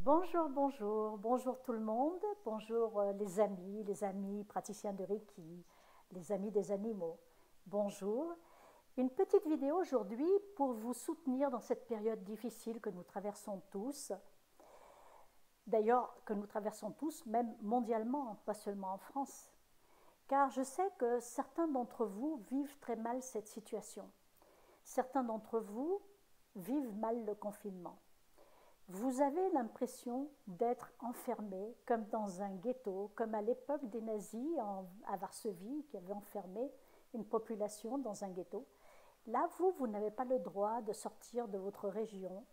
Bonjour, bonjour, bonjour tout le monde, bonjour les amis praticiens de Reiki, les amis des animaux. Bonjour. Une petite vidéo aujourd'hui pour vous soutenir dans cette période difficile que nous traversons tous. D'ailleurs, que nous traversons tous, même mondialement, pas seulement en France. Car je sais que certains d'entre vous vivent très mal cette situation. Certains d'entre vous vivent mal le confinement. Vous avez l'impression d'être enfermé comme dans un ghetto, comme à l'époque des nazis à Varsovie, qui avaient enfermé une population dans un ghetto. Là, vous n'avez pas le droit de sortir de votre région.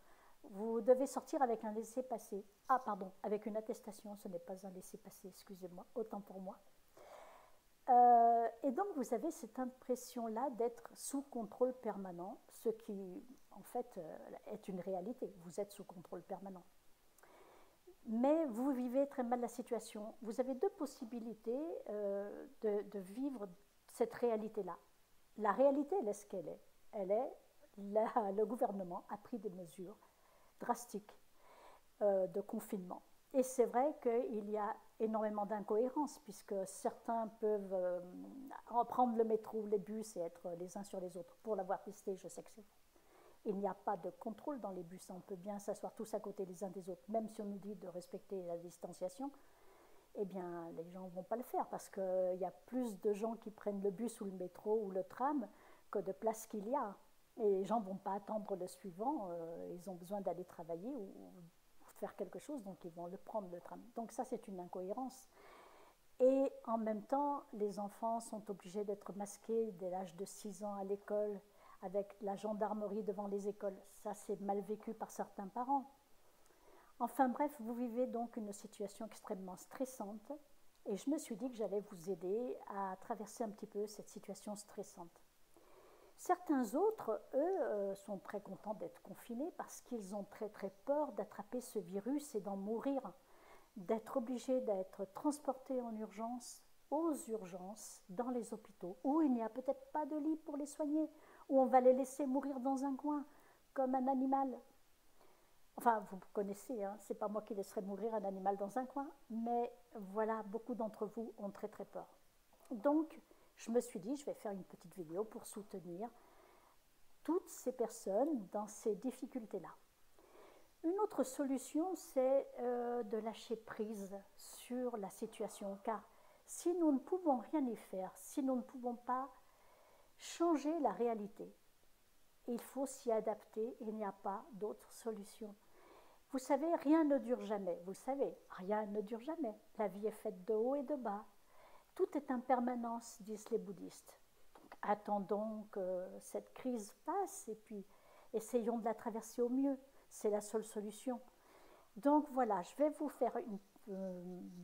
Vous devez sortir avec un laissez-passer. Ah, pardon, avec une attestation, ce n'est pas un laissez-passer, excusez-moi, autant pour moi. Et donc vous avez cette impression-là d'être sous contrôle permanent, ce qui en fait est une réalité, vous êtes sous contrôle permanent. Mais vous vivez très mal la situation. Vous avez deux possibilités de vivre cette réalité-là. La réalité, elle est ce qu'elle est. Le gouvernement a pris des mesures drastiques de confinement. Et c'est vrai qu'il y a énormément d'incohérences, puisque certains peuvent prendre le métro ou les bus et être les uns sur les autres. Pour l'avoir testé, je sais que c'est vrai. Il n'y a pas de contrôle dans les bus, on peut bien s'asseoir tous à côté les uns des autres, même si on nous dit de respecter la distanciation. Eh bien, les gens ne vont pas le faire, parce qu'il y a plus de gens qui prennent le bus ou le métro ou le tram que de places qu'il y a. Et les gens ne vont pas attendre le suivant, ils ont besoin d'aller travailler ou faire quelque chose, donc ils vont le prendre le tram. Donc ça, c'est une incohérence. Et en même temps, les enfants sont obligés d'être masqués dès l'âge de 6 ans à l'école, avec la gendarmerie devant les écoles. Ça, c'est mal vécu par certains parents. Enfin bref, vous vivez donc une situation extrêmement stressante, et je me suis dit que j'allais vous aider à traverser un petit peu cette situation stressante. Certains autres, eux, sont très contents d'être confinés parce qu'ils ont très très peur d'attraper ce virus et d'en mourir, d'être obligés d'être transportés en urgence, aux urgences, dans les hôpitaux, où il n'y a peut-être pas de lit pour les soigner, où on va les laisser mourir dans un coin, comme un animal. Enfin, vous connaissez, hein, c'est pas moi qui laisserai mourir un animal dans un coin, mais voilà, beaucoup d'entre vous ont très très peur. Donc, je me suis dit, je vais faire une petite vidéo pour soutenir toutes ces personnes dans ces difficultés-là. Une autre solution, c'est de lâcher prise sur la situation, car si nous ne pouvons rien y faire, si nous ne pouvons pas changer la réalité, il faut s'y adapter, il n'y a pas d'autre solution. Vous savez, rien ne dure jamais, vous le savez, rien ne dure jamais. La vie est faite de haut et de bas. Tout est impermanence, disent les bouddhistes. Donc, attendons que cette crise passe et puis essayons de la traverser au mieux. C'est la seule solution. Donc voilà, je vais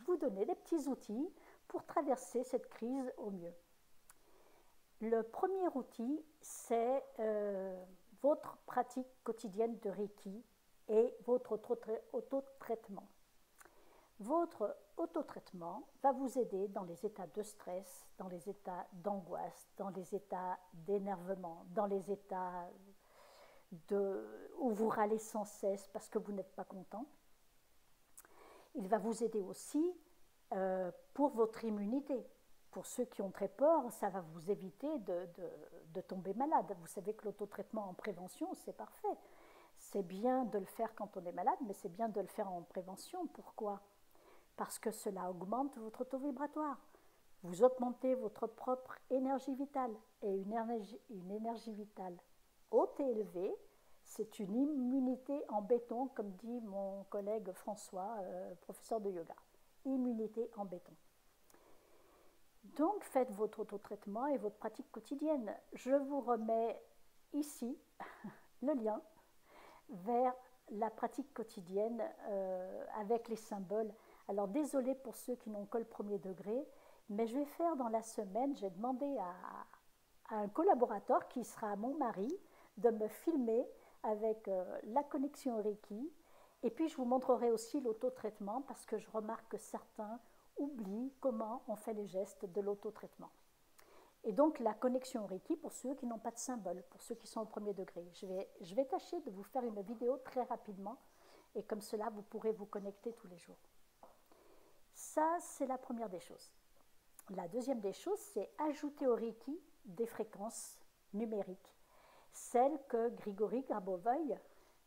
vous donner des petits outils pour traverser cette crise au mieux. Le premier outil, c'est votre pratique quotidienne de Reiki et votre autotraitement. Votre autotraitement va vous aider dans les états de stress, dans les états d'angoisse, dans les états d'énervement, dans les états où vous râlez sans cesse parce que vous n'êtes pas content. Il va vous aider aussi pour votre immunité. Pour ceux qui ont très peur, ça va vous éviter de tomber malade. Vous savez que l'autotraitement en prévention, c'est parfait. C'est bien de le faire quand on est malade, mais c'est bien de le faire en prévention. Pourquoi ? Parce que cela augmente votre taux vibratoire. Vous augmentez votre propre énergie vitale. Et une énergie vitale haute et élevée, c'est une immunité en béton, comme dit mon collègue François, professeur de yoga. Immunité en béton. Donc faites votre autotraitement et votre pratique quotidienne. Je vous remets ici le lien vers la pratique quotidienne avec les symboles. Alors désolé pour ceux qui n'ont que le premier degré, mais je vais faire dans la semaine, j'ai demandé à un collaborateur qui sera mon mari de me filmer avec la connexion Reiki, et puis je vous montrerai aussi l'autotraitement parce que je remarque que certains oublient comment on fait les gestes de l'autotraitement. Et donc la connexion Reiki pour ceux qui n'ont pas de symbole, pour ceux qui sont au premier degré. Je vais tâcher de vous faire une vidéo très rapidement Et comme cela, vous pourrez vous connecter tous les jours. Ça, c'est la première des choses. La deuxième des choses, c'est ajouter au Reiki des fréquences numériques, celles que Grigory Grabovoy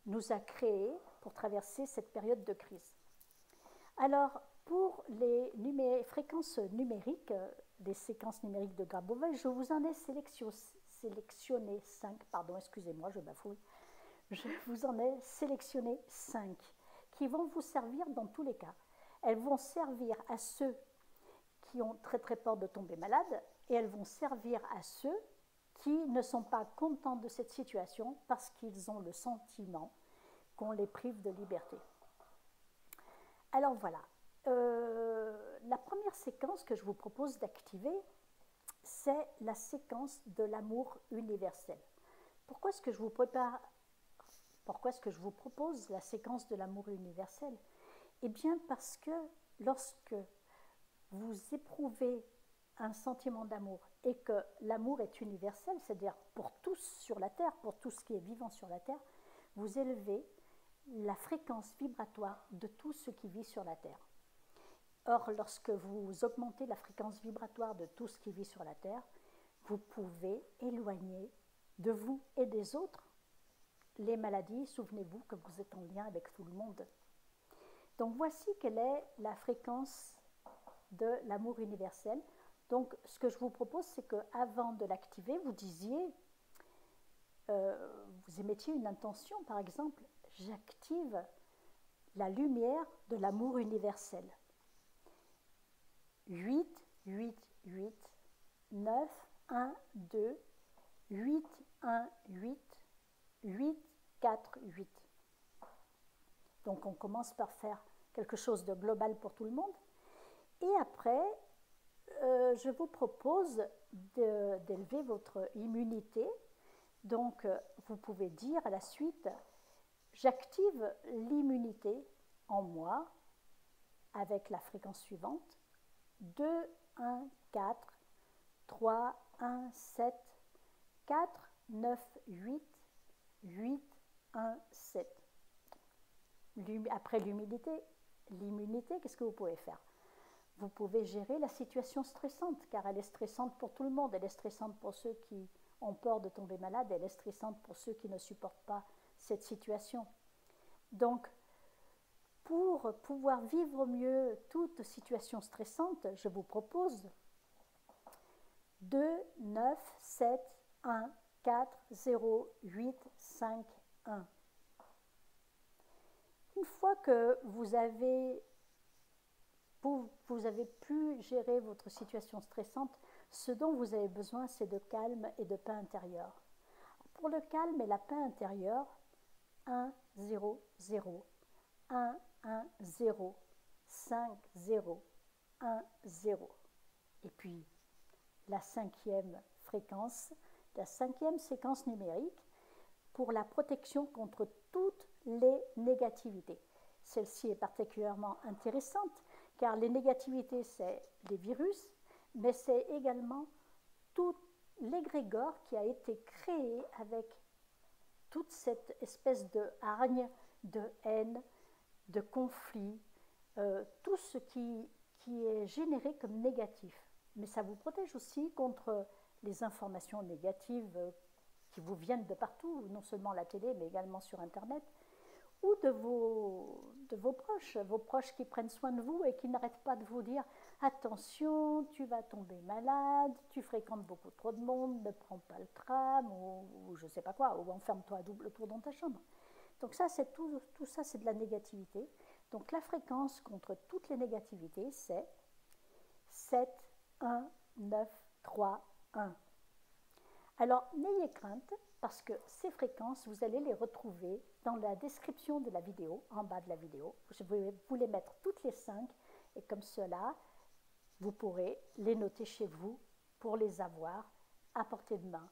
nous a créées pour traverser cette période de crise. Alors, pour les fréquences numériques, les séquences numériques de Grabovoy, je vous en ai sélectionné 5, pardon, excusez-moi, je bafouille. Je vous en ai sélectionné 5 qui vont vous servir dans tous les cas. Elles vont servir à ceux qui ont très très peur de tomber malade et elles vont servir à ceux qui ne sont pas contents de cette situation parce qu'ils ont le sentiment qu'on les prive de liberté. Alors voilà, la première séquence que je vous propose d'activer, c'est la séquence de l'amour universel. Pourquoi est-ce que je vous propose la séquence de l'amour universel? Eh bien parce que lorsque vous éprouvez un sentiment d'amour et que l'amour est universel, c'est-à-dire pour tous sur la Terre, pour tout ce qui est vivant sur la Terre, vous élevez la fréquence vibratoire de tout ce qui vit sur la Terre. Or, lorsque vous augmentez la fréquence vibratoire de tout ce qui vit sur la Terre, vous pouvez éloigner de vous et des autres les maladies. Souvenez-vous que vous êtes en lien avec tout le monde. Donc voici quelle est la fréquence de l'amour universel. Donc ce que je vous propose, c'est qu'avant de l'activer, vous disiez, vous émettiez une intention, par exemple, j'active la lumière de l'amour universel. 8, 8, 8, 9, 1, 2, 8, 1, 8, 8, 4, 8. Donc on commence par faire quelque chose de global pour tout le monde. Et après, je vous propose d'élever votre immunité. Donc vous pouvez dire à la suite, j'active l'immunité en moi avec la fréquence suivante. 2, 1, 4, 3, 1, 7, 4, 9, 8, 8, 1, 7. Après l'immunité, qu'est-ce que vous pouvez faire? Vous pouvez gérer la situation stressante, car elle est stressante pour tout le monde. Elle est stressante pour ceux qui ont peur de tomber malade, elle est stressante pour ceux qui ne supportent pas cette situation. Donc, pour pouvoir vivre mieux toute situation stressante, je vous propose 2, 9, 7, 1, 4, 0, 8, 5, 1. Une fois que vous avez pu gérer votre situation stressante, ce dont vous avez besoin, c'est de calme et de paix intérieure. Pour le calme et la paix intérieure, 1, 0, 0, 1, 1, 0, 5, 0, 1, 0. Et puis, la cinquième fréquence, la cinquième séquence numérique pour la protection contre toutes les négativités. Celle-ci est particulièrement intéressante car les négativités, c'est les virus, mais c'est également tout l'égrégore qui a été créé avec toute cette espèce de hargne, de haine, de conflit, tout ce qui est généré comme négatif. Mais ça vous protège aussi contre les informations négatives qui vous viennent de partout, non seulement à la télé, mais également sur Internet, ou de vos proches qui prennent soin de vous et qui n'arrêtent pas de vous dire « Attention, tu vas tomber malade, tu fréquentes beaucoup trop de monde, ne prends pas le tram, ou je ne sais pas quoi, ou enferme-toi à double tour dans ta chambre. » Donc ça, c'est tout ça, c'est de la négativité. Donc la fréquence contre toutes les négativités, c'est 7, 1, 9, 3, 1. Alors, n'ayez crainte, parce que ces fréquences, vous allez les retrouver dans la description de la vidéo, en bas de la vidéo. Je vais vous les mettre toutes les 5, et comme cela, vous pourrez les noter chez vous pour les avoir à portée de main.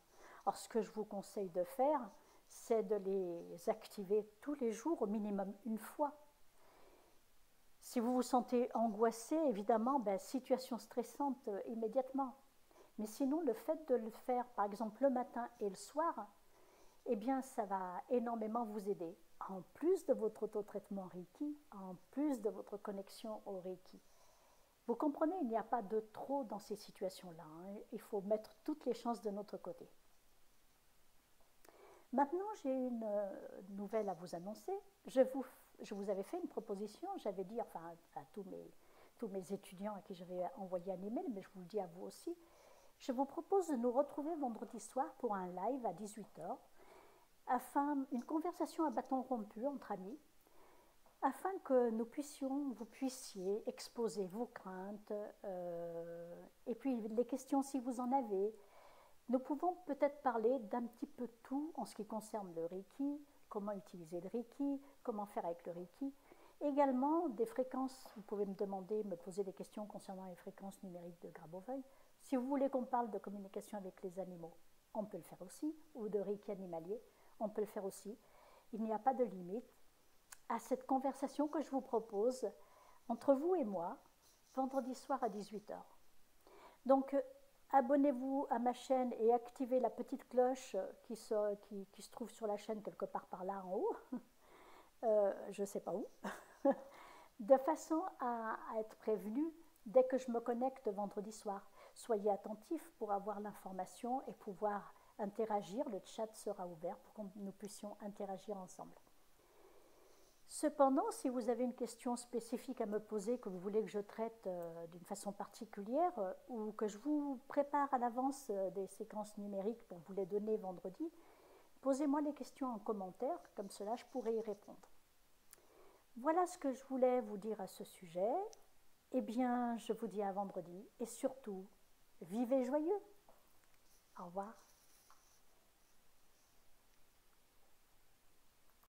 Alors, ce que je vous conseille de faire, c'est de les activer tous les jours, au minimum une fois. Si vous vous sentez angoissé, évidemment, situation stressante immédiatement. Mais sinon, le fait de le faire, par exemple, le matin et le soir, eh bien, ça va énormément vous aider. en plus de votre autotraitement Reiki, en plus de votre connexion au Reiki. Vous comprenez, il n'y a pas de trop dans ces situations-là. Hein. Il faut mettre toutes les chances de notre côté. Maintenant, j'ai une nouvelle à vous annoncer. Je vous avais fait une proposition, j'avais dit, enfin, à tous mes étudiants à qui j'avais envoyé un email, mais je vous le dis à vous aussi. Je vous propose de nous retrouver vendredi soir pour un live à 18h, afin une conversation à bâton rompu entre amis, afin que vous puissiez exposer vos craintes, et puis les questions si vous en avez. Nous pouvons peut-être parler d'un petit peu tout en ce qui concerne le Reiki, comment utiliser le Reiki, comment faire avec le Reiki. Également des fréquences, vous pouvez me poser des questions concernant les fréquences numériques de Grabovoi. Si vous voulez qu'on parle de communication avec les animaux, on peut le faire aussi, ou de Reiki animalier, on peut le faire aussi. Il n'y a pas de limite à cette conversation que je vous propose entre vous et moi, vendredi soir à 18h. Donc, abonnez-vous à ma chaîne et activez la petite cloche qui se trouve sur la chaîne quelque part par là en haut, je ne sais pas où, de façon à être prévenu dès que je me connecte vendredi soir. Soyez attentifs pour avoir l'information et pouvoir interagir. Le chat sera ouvert pour que nous puissions interagir ensemble. Cependant, si vous avez une question spécifique à me poser, que vous voulez que je traite d'une façon particulière, ou que je vous prépare à l'avance des séquences numériques pour vous les donner vendredi, posez-moi les questions en commentaire, comme cela je pourrai y répondre. Voilà ce que je voulais vous dire à ce sujet. Eh bien, je vous dis à vendredi, et surtout, vivez joyeux. Au revoir.